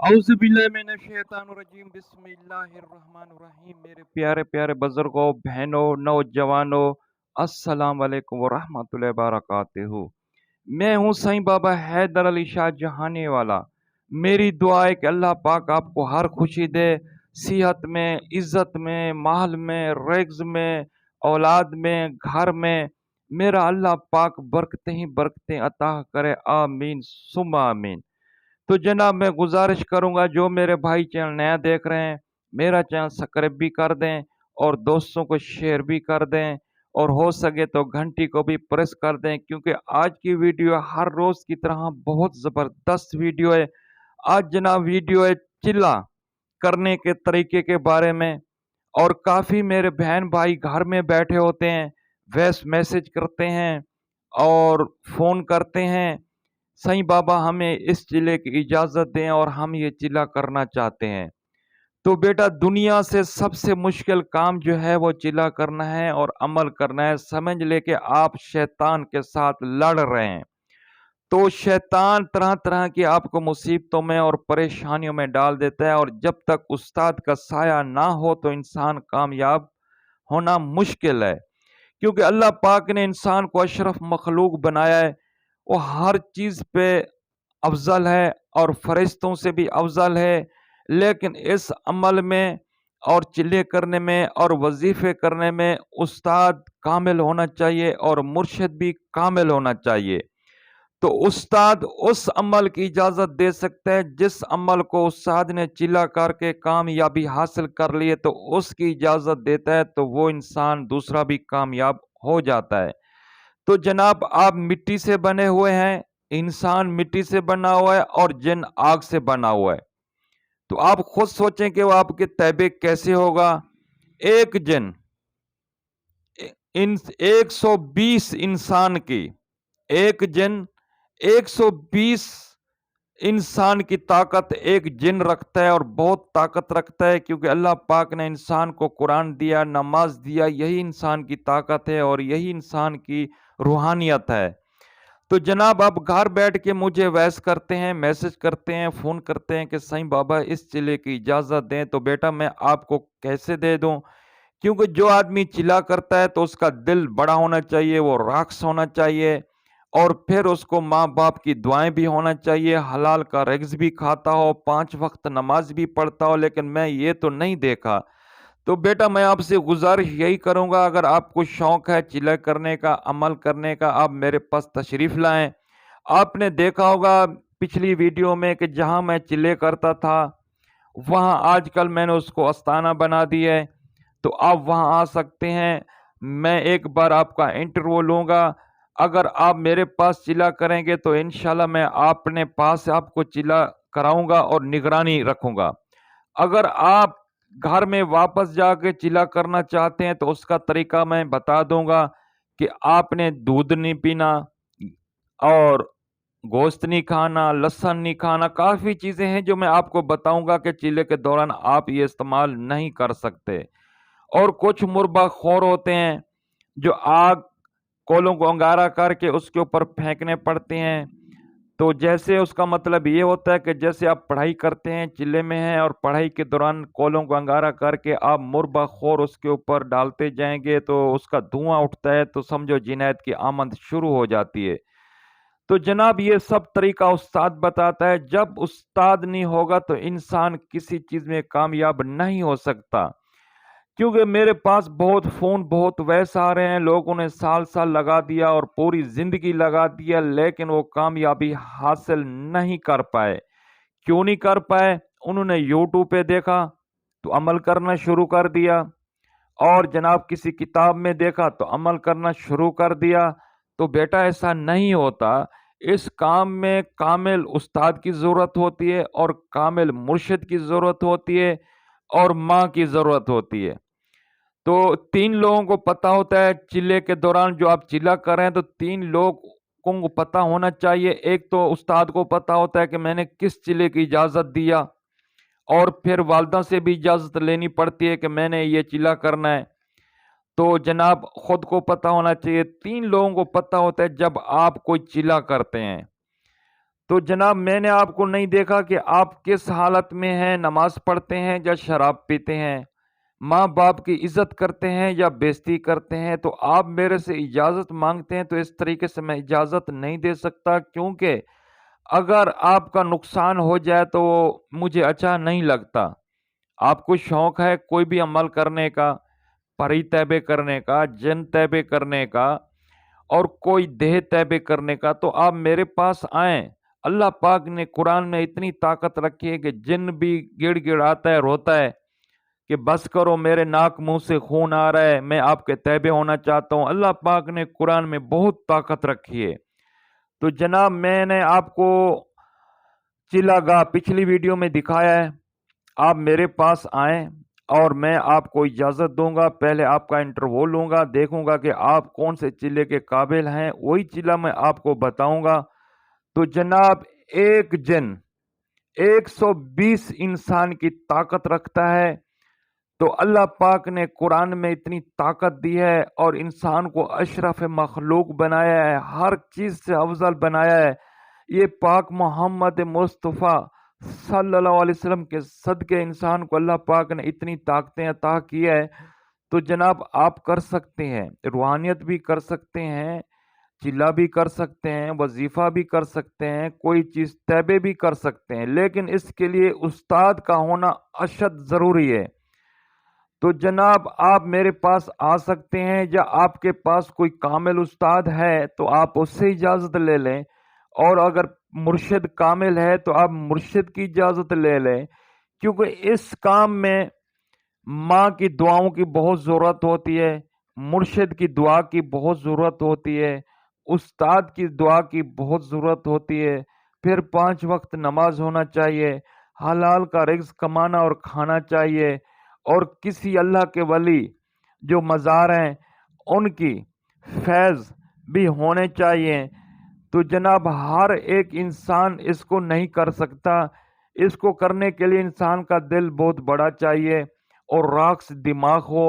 औज़ुबिल्लाहिमिनश्शैतानिर्रजीम बिस्मिल्लाहिर्रहमानिर्रहीम। मेरे प्यारे प्यारे बुजुर्गों, बहनों, नौजवानों, अस्सलाम वालेकुम व रहमतुल्लाहि व बरकातहू। मैं हूँ साईं बाबा हैदर अली शाह जहानी वाला। मेरी दुआ है कि अल्लाह पाक आपको हर खुशी दे, सेहत में, इज्जत में, माल में, रिज़्क़ में, औलाद में, घर में। मेरा अल्लाह पाक बरकतें ही बरकतें अता करे, आमीन सुम्मा आमीन। तो जनाब मैं गुजारिश करूंगा जो मेरे भाई चैनल नया देख रहे हैं, मेरा चैनल सब्सक्राइब भी कर दें और दोस्तों को शेयर भी कर दें, और हो सके तो घंटी को भी प्रेस कर दें, क्योंकि आज की वीडियो हर रोज़ की तरह बहुत ज़बरदस्त वीडियो है। आज जनाब वीडियो है चिल्ला करने के तरीके के बारे में। और काफ़ी मेरे बहन भाई घर में बैठे होते हैं, वॉइस मैसेज करते हैं और फ़ोन करते हैं, साईं बाबा हमें इस चिल्ले की इजाज़त दें और हम ये चिल्ला करना चाहते हैं। तो बेटा दुनिया से सबसे मुश्किल काम जो है वो चिल्ला करना है और अमल करना है। समझ ले कि आप शैतान के साथ लड़ रहे हैं। तो शैतान तरह तरह की आपको मुसीबतों में और परेशानियों में डाल देता है, और जब तक उस्ताद का साया ना हो तो इंसान कामयाब होना मुश्किल है। क्योंकि अल्लाह पाक ने इंसान को अशरफ मखलूक बनाया है, वो हर चीज़ पे अफजल है और फरिश्तों से भी अफजल है। लेकिन इस अमल में और चिल्ले करने में और वजीफ़े करने में उस्ताद कामिल होना चाहिए और मुर्शिद भी कामिल होना चाहिए। तो उस्ताद उस अमल की इजाज़त दे सकता है जिस अमल को उस्ताद ने चिल्ला करके कामयाबी हासिल कर ली है, तो उसकी इजाज़त देता है तो वो इंसान दूसरा भी कामयाब हो जाता है। तो जनाब आप मिट्टी से बने हुए हैं, इंसान मिट्टी से बना हुआ है और जिन आग से बना हुआ है। तो आप खुद सोचें कि वो आपके तैबे कैसे होगा। एक जिन इन 120 इंसान की, एक जिन 120 इंसान की ताकत एक जिन रखता है और बहुत ताकत रखता है, क्योंकि अल्लाह पाक ने इंसान को कुरान दिया, नमाज दिया, यही इंसान की ताकत है और यही इंसान की रूहानियत है। तो जनाब आप घर बैठ के मुझे वैस करते हैं, मैसेज करते हैं, फ़ोन करते हैं कि साईं बाबा इस चिल्ले की इजाज़त दें, तो बेटा मैं आपको कैसे दे दूं? क्योंकि जो आदमी चिल्ला करता है तो उसका दिल बड़ा होना चाहिए, वो राख़स होना चाहिए, और फिर उसको माँ बाप की दुआएं भी होना चाहिए, हलाल का रिज़्क़ भी खाता हो, 5 वक्त नमाज भी पढ़ता हो। लेकिन मैं ये तो नहीं देखा। तो बेटा मैं आपसे गुजारिश यही करूंगा, अगर आपको शौक है चिल्ला करने का, अमल करने का, आप मेरे पास तशरीफ़ लाएं। आपने देखा होगा पिछली वीडियो में कि जहां मैं चिल्ले करता था, वहां आजकल मैंने उसको आस्थाना बना दिया है। तो आप वहां आ सकते हैं। मैं एक बार आपका इंटरव्यू लूँगा। अगर आप मेरे पास चिल्ला करेंगे तो इंशाल्लाह मैं अपने पास आपको चिल्ला कराऊंगा और निगरानी रखूंगा। अगर आप घर में वापस जाके चिल्ला करना चाहते हैं तो उसका तरीका मैं बता दूंगा कि आपने दूध नहीं पीना और गोश्त नहीं खाना, लहसुन नहीं खाना, काफ़ी चीज़ें हैं जो मैं आपको बताऊंगा कि चिल्ले के दौरान आप ये इस्तेमाल नहीं कर सकते। और कुछ मुर्बाखोर होते हैं जो आग कोलों को अंगारा करके उसके ऊपर फेंकने पड़ते हैं। तो जैसे उसका मतलब ये होता है कि जैसे आप पढ़ाई करते हैं, चिल्ले में हैं और पढ़ाई के दौरान कोलों को अंगारा करके आप मुर्बाखोर उसके ऊपर डालते जाएंगे तो उसका धुआं उठता है, तो समझो जिनायत की आमद शुरू हो जाती है। तो जनाब ये सब तरीका उस्ताद बताता है। जब उस्ताद नहीं होगा तो इंसान किसी चीज़ में कामयाब नहीं हो सकता। क्योंकि मेरे पास बहुत फ़ोन, बहुत वैसे आ रहे हैं, लोगों ने साल-साल लगा दिया और पूरी ज़िंदगी लगा दिया, लेकिन वो कामयाबी हासिल नहीं कर पाए। क्यों नहीं कर पाए? उन्होंने यूट्यूब पे देखा, तो अमल करना शुरू कर दिया, और जनाब किसी किताब में देखा तो अमल करना शुरू कर दिया। तो बेटा ऐसा नहीं होता। इस काम में कामिल उस्ताद की ज़रूरत होती है और कामिल मुर्शिद की ज़रूरत होती है और माँ की ज़रूरत होती है। तो 3 लोगों को पता होता है चिल्ले के दौरान, जो आप चिल्ला कर रहे हैं तो 3 लोगों को पता होना चाहिए। एक तो उस्ताद को पता होता है कि मैंने किस चिल्ले की इजाज़त दिया, और फिर वालिदा से भी इजाज़त लेनी पड़ती है कि मैंने ये चिल्ला करना है। तो जनाब खुद को पता होना चाहिए। 3 लोगों को पता होता है जब आप कोई चिल्ला करते हैं। تو جناب میں نے آپ کو نہیں دیکھا کہ آپ کس حالت میں ہیں، نماز پڑھتے ہیں یا شراب پیتے ہیں، ماں باپ کی عزت کرتے ہیں یا بےزتی کرتے ہیں، تو آپ میرے سے اجازت مانگتے ہیں تو اس طریقے سے میں اجازت نہیں دے سکتا، کیونکہ اگر آپ کا نقصان ہو جائے تو مجھے اچھا نہیں لگتا۔ آپ کو شوق ہے کوئی بھی عمل کرنے کا، پری طیبے کرنے کا، جن طیبے کرنے کا، اور کوئی دیہ طیبے کرنے کا، تو آپ میرے پاس آئیں۔ اللہ پاک نے قرآن میں اتنی طاقت رکھی ہے کہ جن بھی گڑ گڑ آتا ہے، روتا ہے کہ بس کرو، میرے ناک منہ سے خون آ رہا ہے، میں آپ کے تیبے ہونا چاہتا ہوں۔ اللہ پاک نے قرآن میں بہت طاقت رکھی ہے۔ تو جناب میں نے آپ کو چلا گاہ پچھلی ویڈیو میں دکھایا ہے، آپ میرے پاس آئیں اور میں آپ کو اجازت دوں گا، پہلے آپ کا انٹرویو لوں گا، دیکھوں گا کہ آپ کون سے چلے کے قابل ہیں، وہی چلا میں آپ کو بتاؤں گا۔ تو جناب ایک جن 120 انسان کی طاقت رکھتا ہے، تو اللہ پاک نے قرآن میں اتنی طاقت دی ہے اور انسان کو اشرف مخلوق بنایا ہے، ہر چیز سے افضل بنایا ہے۔ یہ پاک محمد مصطفیٰ صلی اللہ علیہ وسلم کے صدقے انسان کو اللہ پاک نے اتنی طاقتیں عطا کی ہے۔ تو جناب آپ کر سکتے ہیں، روحانیت بھی کر سکتے ہیں، چلا بھی کر سکتے ہیں، وظیفہ بھی کر سکتے ہیں، کوئی چیز تیبے بھی کر سکتے ہیں، لیکن اس کے لیے استاد کا ہونا اشد ضروری ہے۔ تو جناب آپ میرے پاس آ سکتے ہیں، یا آپ کے پاس کوئی کامل استاد ہے تو آپ اس سے اجازت لے لیں، اور اگر مرشد کامل ہے تو آپ مرشد کی اجازت لے لیں، کیونکہ اس کام میں ماں کی دعاؤں کی بہت ضرورت ہوتی ہے، مرشد کی دعا کی بہت ضرورت ہوتی ہے، استاد کی دعا کی بہت ضرورت ہوتی ہے، پھر 5 وقت نماز ہونا چاہیے، حلال کا رزق کمانا اور کھانا چاہیے، اور کسی اللہ کے ولی جو مزار ہیں ان کی فیض بھی ہونے چاہیے۔ تو جناب ہر ایک انسان اس کو نہیں کر سکتا، اس کو کرنے کے لیے انسان کا دل بہت بڑا چاہیے اور راکس دماغ ہو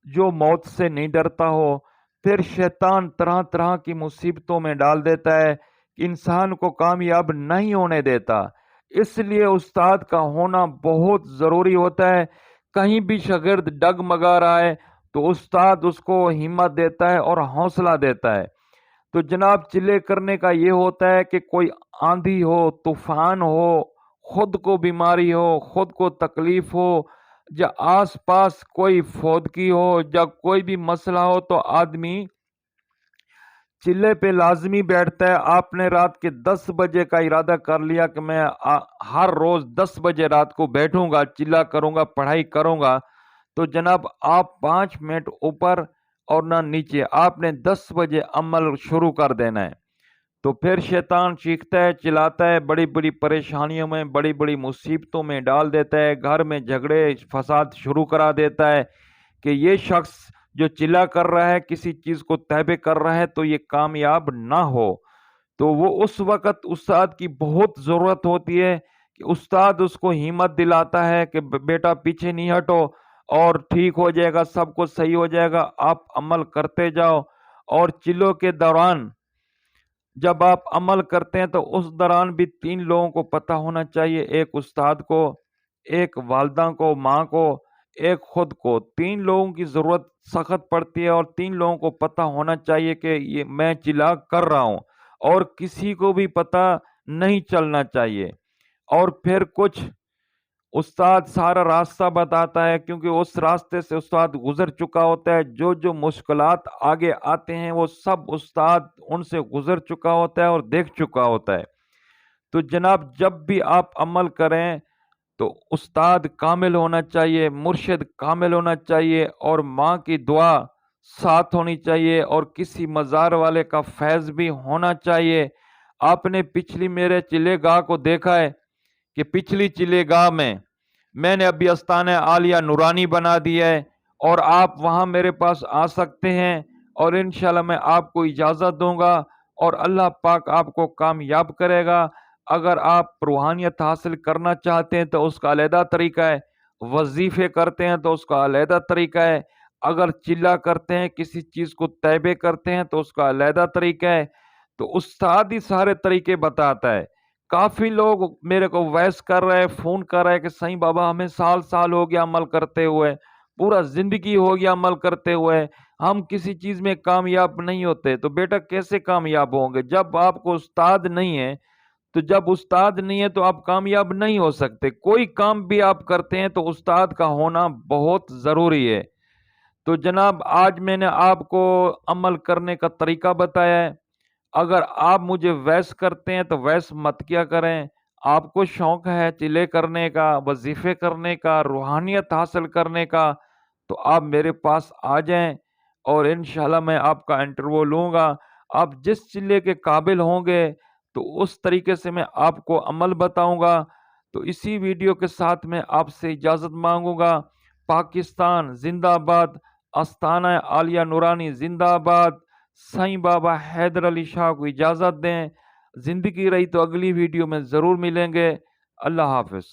جو موت سے نہیں ڈرتا ہو۔ پھر شیطان طرح طرح کی مصیبتوں میں ڈال دیتا ہے کہ انسان کو کامیاب نہیں ہونے دیتا۔ اس لیے استاد کا ہونا بہت ضروری ہوتا ہے۔ کہیں بھی شاگرد ڈگمگا رہا ہے تو استاد اس کو ہمت دیتا ہے اور حوصلہ دیتا ہے۔ تو جناب چلے کرنے کا یہ ہوتا ہے کہ کوئی آندھی ہو، طوفان ہو، خود کو بیماری ہو، خود کو تکلیف ہو، یا آس پاس کوئی فوتگی ہو، یا کوئی بھی مسئلہ ہو، تو آدمی چلے پہ لازمی بیٹھتا ہے۔ آپ نے رات کے 10 بجے کا ارادہ کر لیا کہ میں ہر روز 10 بجے رات کو بیٹھوں گا، چلا کروں گا، پڑھائی کروں گا، تو جناب آپ 5 منٹ اوپر اور نہ نیچے، آپ نے 10 بجے عمل شروع کر دینا ہے۔ تو پھر شیطان چیختا ہے، چلاتا ہے، بڑی بڑی پریشانیوں میں، بڑی بڑی مصیبتوں میں ڈال دیتا ہے، گھر میں جھگڑے فساد شروع کرا دیتا ہے کہ یہ شخص جو چلا کر رہا ہے، کسی چیز کو تیبے کر رہا ہے تو یہ کامیاب نہ ہو۔ تو وہ اس وقت استاد کی بہت ضرورت ہوتی ہے کہ استاد اس کو ہمت دلاتا ہے کہ بیٹا پیچھے نہیں ہٹو، اور ٹھیک ہو جائے گا، سب کچھ صحیح ہو جائے گا، آپ عمل کرتے جاؤ۔ اور چلوں کے دوران جب آپ عمل کرتے ہیں تو اس دوران بھی 3 لوگوں کو پتہ ہونا چاہیے، ایک استاد کو، ایک والدہ کو، ماں کو، ایک خود کو۔ 3 لوگوں کی ضرورت سخت پڑتی ہے، اور 3 لوگوں کو پتہ ہونا چاہیے کہ یہ میں چلا کر رہا ہوں، اور کسی کو بھی پتہ نہیں چلنا چاہیے۔ اور پھر کچھ استاد سارا راستہ بتاتا ہے، کیونکہ اس راستے سے استاد گزر چکا ہوتا ہے، جو مشکلات آگے آتے ہیں وہ سب استاد ان سے گزر چکا ہوتا ہے اور دیکھ چکا ہوتا ہے۔ تو جناب جب بھی آپ عمل کریں تو استاد کامل ہونا چاہیے، مرشد کامل ہونا چاہیے، اور ماں کی دعا ساتھ ہونی چاہیے، اور کسی مزار والے کا فیض بھی ہونا چاہیے۔ آپ نے پچھلی میرے چلے گاہ کو دیکھا ہے کہ پچھلی چلے گاہ میں نے ابھی استانہ عالیہ نورانی بنا دیا ہے، اور آپ وہاں میرے پاس آ سکتے ہیں، اور انشاءاللہ میں آپ کو اجازت دوں گا، اور اللہ پاک آپ کو کامیاب کرے گا۔ اگر آپ روحانیت حاصل کرنا چاہتے ہیں تو اس کا علیحدہ طریقہ ہے، وظیفے کرتے ہیں تو اس کا علیحدہ طریقہ ہے، اگر چلا کرتے ہیں، کسی چیز کو تیبے کرتے ہیں تو اس کا علیحدہ طریقہ ہے۔ تو استاد ہی سارے طریقے بتاتا ہے۔ काफ़ी लोग मेरे को वॉइस कर रहे हैं, फ़ोन कर रहे हैं कि सही बाबा हमें साल-साल हो गया अमल करते हुए, पूरा ज़िंदगी हो गया अमल करते हुए, हम किसी चीज़ में कामयाब नहीं होते। तो बेटा कैसे कामयाब होंगे? जब आपको उस्ताद नहीं है, तो जब उस्ताद नहीं है तो आप कामयाब नहीं हो सकते। कोई काम भी आप करते हैं तो उस्ताद का होना बहुत ज़रूरी है। तो जनाब आज मैंने आपको अमल करने का तरीका बताया है। अगर आप मुझे वैस करते हैं तो वैस मत किया करें। आपको शौक है चिले करने का, वज़ीफ़े करने का, रूहानियत हासिल करने का, तो आप मेरे पास आ जाएँ और इंशाल्लाह मैं आपका इंटरव्यू लूँगा। आप जिस चिल्ले के काबिल होंगे, तो उस तरीके से मैं आपको अमल बताऊँगा। तो इसी वीडियो के साथ मैं आपसे इजाज़त माँगूँगा। पाकिस्तान ज़िंदाबाद, आस्ताना आलिया नूरानी ज़िंदाबाद। साईं बाबा हैदर अली शाह को इजाज़त दें। ज़िंदगी रही तो अगली वीडियो में ज़रूर मिलेंगे। अल्लाह हाफ़िज़।